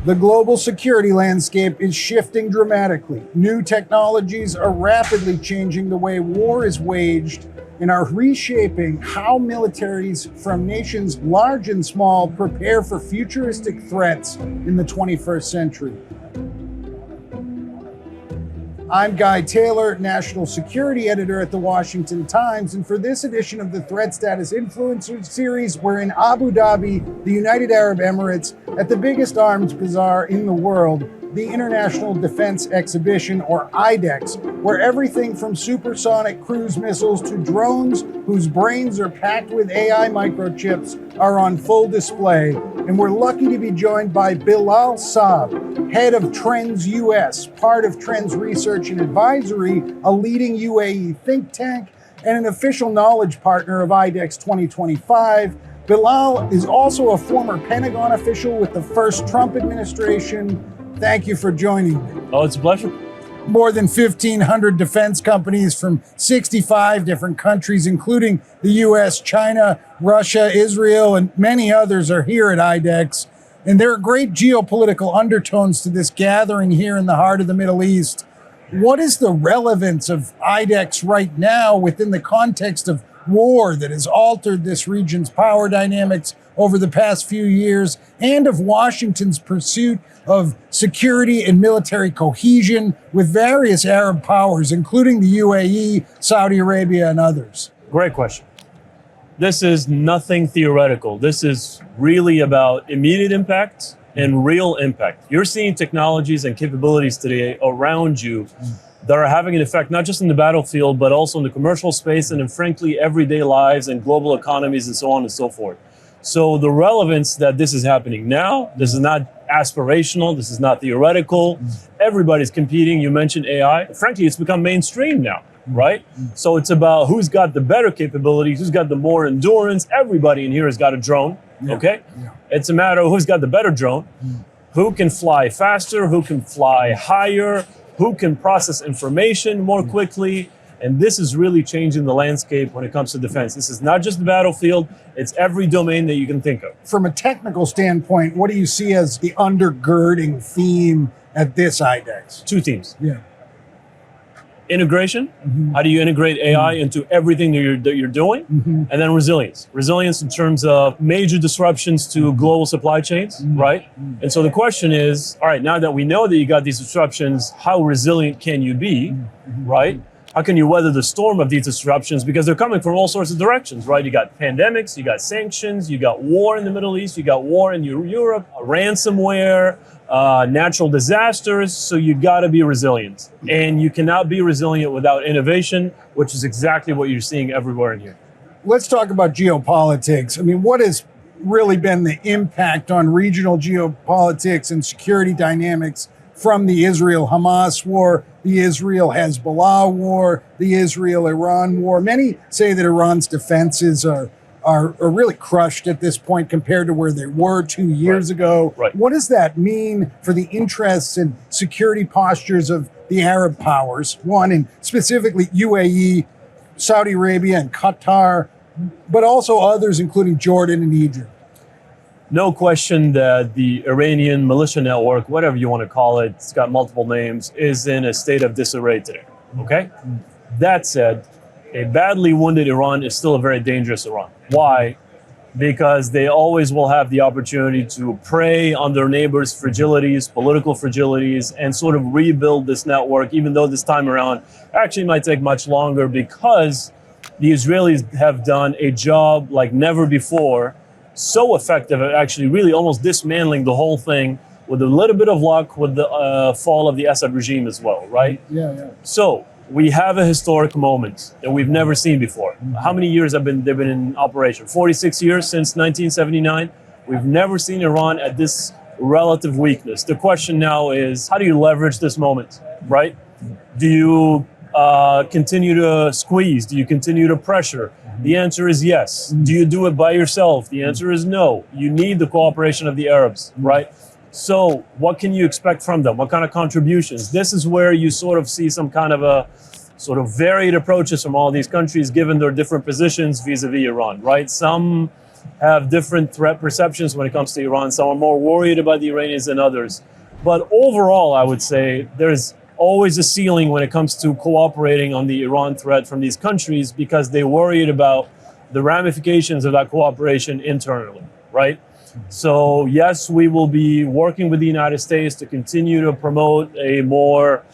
The global security landscape is shifting dramatically. New technologies are rapidly changing the way war is waged and are reshaping how militaries from nations large and small prepare for futuristic threats in the 21st century. I'm Guy Taylor, National Security Editor at the Washington Times, and for this edition of the Threat Status Influencer Series, we're in Abu Dhabi, the United Arab Emirates, at the biggest arms bazaar in the world, the International Defense Exposition, or IDEX, where everything from supersonic cruise missiles to drones whose brains are packed with AI microchips are on full display. And we're lucky to be joined by Bilal Saab, head of Trends US, part of Trends Research and Advisory, a leading UAE think tank, and an official knowledge partner of IDEX 2025. Bilal is also a former Pentagon official with the first Trump administration. Thank you for joining me. Oh, it's a pleasure. More than 1,500 defense companies from 65 different countries, including the US, China, Russia, Israel, and many others are here at IDEX. And there are great geopolitical undertones to this gathering here in the heart of the Middle East. What is the relevance of IDEX right now within the context of war that has altered this region's power dynamics over the past few years, and of Washington's pursuit of security and military cohesion with various Arab powers, including the UAE, Saudi Arabia, and others? Great question. This is nothing theoretical. This is really about immediate impact and real impact. You're seeing technologies and capabilities today around you that are having an effect, not just in the battlefield, but also in the commercial space and in, frankly, everyday lives and global economies and so on and so forth. So the relevance that this is happening now, this is not aspirational, this is not theoretical. Everybody's competing. You mentioned AI. Frankly, it's become mainstream now, right? So it's about who's got the better capabilities, who's got the more endurance. Everybody in here has got a drone, okay? It's a matter of who's got the better drone, who can fly faster, who can fly higher, who can process information more quickly. And this is really changing the landscape when it comes to defense. This is not just the battlefield, it's every domain that you can think of. From a technical standpoint, what do you see as the undergirding theme at this IDEX? Two themes. Integration, how do you integrate AI into everything that you're doing? And then resilience. Resilience in terms of major disruptions to global supply chains, right? And so the question is, all right, now that we know that you got these disruptions, how resilient can you be, right? How can you weather the storm of these disruptions? Because they're coming from all sorts of directions, right? You got pandemics, you got sanctions, you got war in the Middle East, you got war in Europe, ransomware, natural disasters. So you got to be resilient. And you cannot be resilient without innovation, which is exactly what you're seeing everywhere in here. Let's talk about geopolitics. I mean, what has really been the impact on regional geopolitics and security dynamics from the Israel-Hamas war, the Israel-Hezbollah war, the Israel-Iran war? Many say that Iran's defenses are really crushed at this point compared to where they were 2 years ago. What does that mean for the interests and security postures of the Arab powers, one, and specifically UAE, Saudi Arabia, and Qatar, but also others, including Jordan and Egypt? No question that the Iranian militia network, whatever you want to call it, it's got multiple names, is in a state of disarray today, okay? That said, a badly wounded Iran is still a very dangerous Iran. Why? Because they always will have the opportunity to prey on their neighbors' fragilities, political fragilities, and sort of rebuild this network, even though this time around actually might take much longer because the Israelis have done a job like never before, so effective at actually really almost dismantling the whole thing with a little bit of luck with the fall of the Assad regime as well, right? So we have a historic moment that we've never seen before. How many years they've been in operation? 46 years since 1979. We've never seen Iran at this relative weakness. The question now is, how do you leverage this moment, right? Do you continue to squeeze? Do you continue to pressure? The answer is yes. Do you do it by yourself? The answer is no. You need the cooperation of the Arabs, right? So what can you expect from them? What kind of contributions? This is where you sort of see some kind of a sort of varied approaches from all these countries, given their different positions vis-a-vis Iran, right? Some have different threat perceptions when it comes to Iran. Some are more worried about the Iranians than others. But overall, I would say there's always a ceiling when it comes to cooperating on the Iran threat from these countries because they're worried about the ramifications of that cooperation internally, right? So yes, we will be working with the United States to continue to promote a more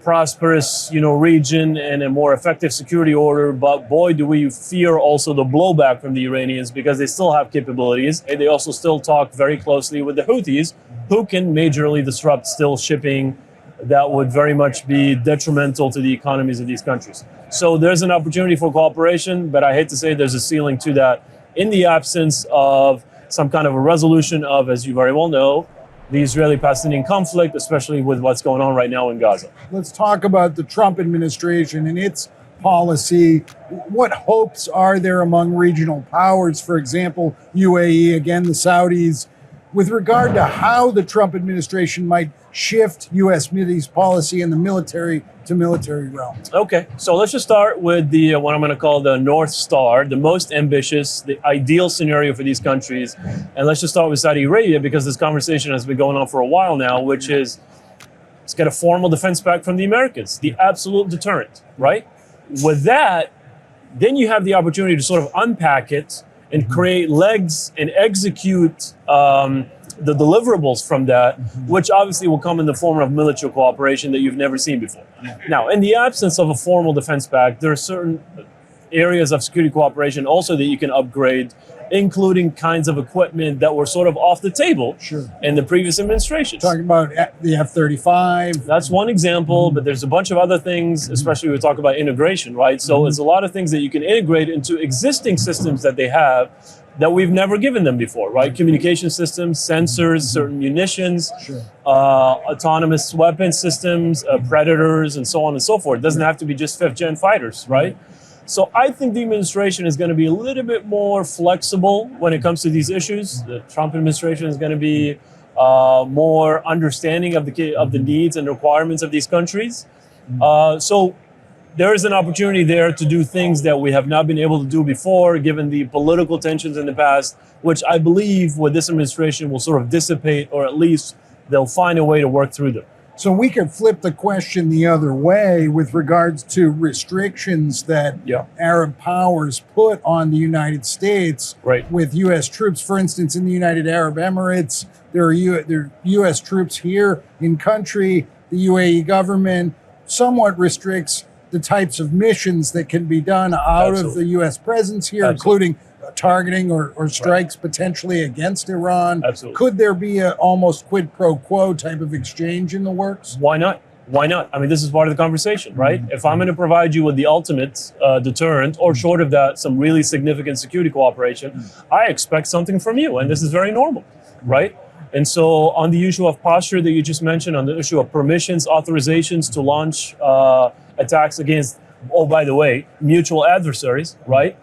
prosperous, region and a more effective security order. But boy, do we fear also the blowback from the Iranians because they still have capabilities. And they also still talk very closely with the Houthis, who can majorly disrupt still shipping that would very much be detrimental to the economies of these countries. So there's an opportunity for cooperation, but I hate to say there's a ceiling to that in the absence of some kind of a resolution of, as you very well know, the Israeli-Palestinian conflict, especially with what's going on right now in Gaza. Let's talk about the Trump administration and its policy. What hopes are there among regional powers, for example, UAE, again, the Saudis, with regard to how the Trump administration might shift U.S. Mideast policy in the military to military realm? Okay, so let's just start with the what I'm going to call the North Star, the most ambitious, the ideal scenario for these countries. And let's just start with Saudi Arabia because this conversation has been going on for a while now, which is let's get a formal defense pact from the Americans, the absolute deterrent, right? With that, then you have the opportunity to sort of unpack it and create legs and execute the deliverables from that, which obviously will come in the form of military cooperation that you've never seen before. Now, in the absence of a formal defense pact, there are certain areas of security cooperation also that you can upgrade, including kinds of equipment that were sort of off the table in the previous administrations. Talking about the F-35. That's one example, but there's a bunch of other things, especially when we talk about integration, right? So there's a lot of things that you can integrate into existing systems that they have that we've never given them before, right? Communication systems, sensors, certain munitions, autonomous weapon systems, predators, and so on and so forth. It doesn't have to be just fifth-gen fighters, right? So I think the administration is going to be a little bit more flexible when it comes to these issues. The Trump administration is going to be more understanding of the needs and requirements of these countries. So there is an opportunity there to do things that we have not been able to do before, given the political tensions in the past, which I believe with this administration will sort of dissipate, or at least they'll find a way to work through them. So we could flip the question the other way with regards to restrictions that Arab powers put on the United States with U.S. troops. For instance, in the United Arab Emirates, there are U.S. troops here in country. The UAE government somewhat restricts the types of missions that can be done out of the U.S. presence here, including targeting or strikes potentially against Iran. Could there be a almost quid pro quo type of exchange in the works? Why not? Why not? I mean, this is part of the conversation, right? If I'm going to provide you with the ultimate deterrent, or short of that, some really significant security cooperation, I expect something from you, and this is very normal, right? And so on the issue of posture that you just mentioned, on the issue of permissions, authorizations to launch attacks against, oh, by the way, mutual adversaries, right?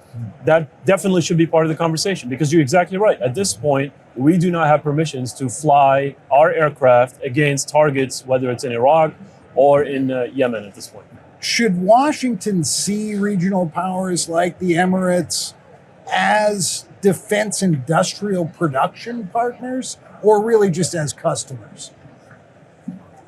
That definitely should be part of the conversation, because you're exactly right. At this point, we do not have permissions to fly our aircraft against targets, whether it's in Iraq or in Yemen at this point. Should Washington see regional powers like the Emirates as defense industrial production partners, or really just as customers?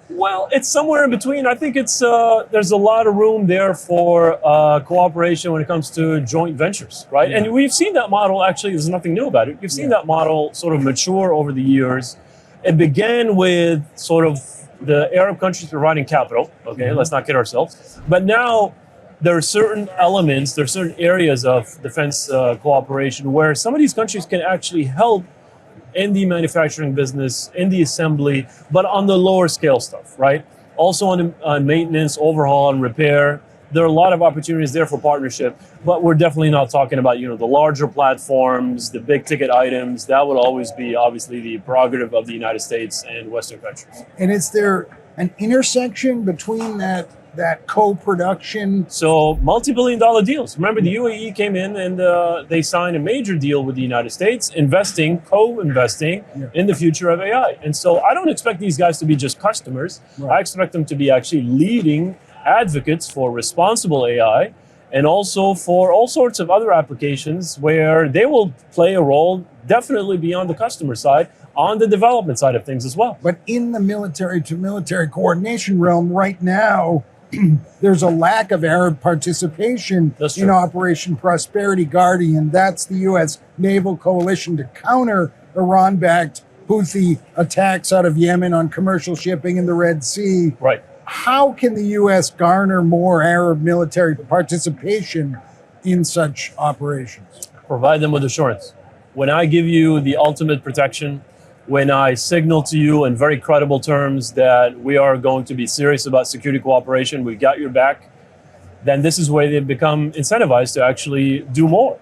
Well, it's somewhere in between. I think it's there's a lot of room there for cooperation when it comes to joint ventures, right? And we've seen that model, actually, there's nothing new about it. We've seen that model sort of mature over the years. It began with sort of the Arab countries providing capital, okay, let's not kid ourselves. But now there are certain elements, there are certain areas of defense cooperation where some of these countries can actually help in the manufacturing business, in the assembly, but on the lower scale stuff, right? Also on maintenance, overhaul, and repair. There are a lot of opportunities there for partnership, but we're definitely not talking about, the larger platforms, the big ticket items. That would always be obviously the prerogative of the United States and Western countries. And is there an intersection between that co-production? So multi-billion-dollar deals. Remember, the UAE came in and they signed a major deal with the United States, co-investing in the future of AI. And so I don't expect these guys to be just customers. I expect them to be actually leading advocates for responsible AI and also for all sorts of other applications where they will play a role definitely beyond the customer side, on the development side of things as well. But in the military to military coordination realm right now, there's a lack of Arab participation in Operation Prosperity Guardian. That's the U.S. naval coalition to counter Iran-backed Houthi attacks out of Yemen on commercial shipping in the Red Sea. Right. How can the U.S. garner more Arab military participation in such operations? Provide them with assurance. When I give you the ultimate protection, when I signal to you in very credible terms that we are going to be serious about security cooperation, we've got your back, then this is where they become incentivized to actually do more.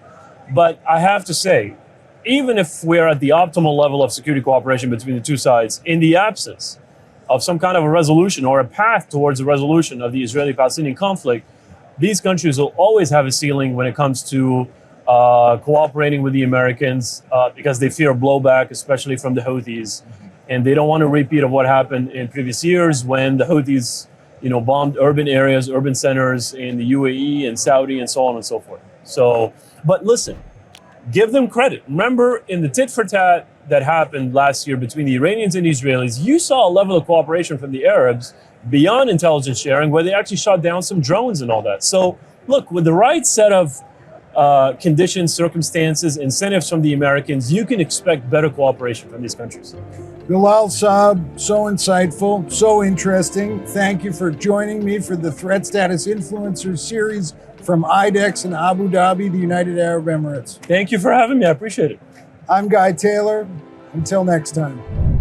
But I have to say, even if we're at the optimal level of security cooperation between the two sides, in the absence of some kind of a resolution or a path towards a resolution of the Israeli-Palestinian conflict, these countries will always have a ceiling when it comes to cooperating with the Americans because they fear blowback, especially from the Houthis. And they don't want a repeat of what happened in previous years when the Houthis, bombed urban areas, urban centers in the UAE and Saudi and so on and so forth. So, but listen, give them credit. Remember, in the tit for tat that happened last year between the Iranians and Israelis, you saw a level of cooperation from the Arabs beyond intelligence sharing where they actually shot down some drones and all that. So look, with the right set of conditions, circumstances, incentives from the Americans, you can expect better cooperation from these countries. Bilal Saab, so insightful, so interesting. Thank you for joining me for the Threat Status Influencers series from IDEX in Abu Dhabi, the United Arab Emirates. Thank you for having me. I appreciate it. I'm Guy Taylor. Until next time.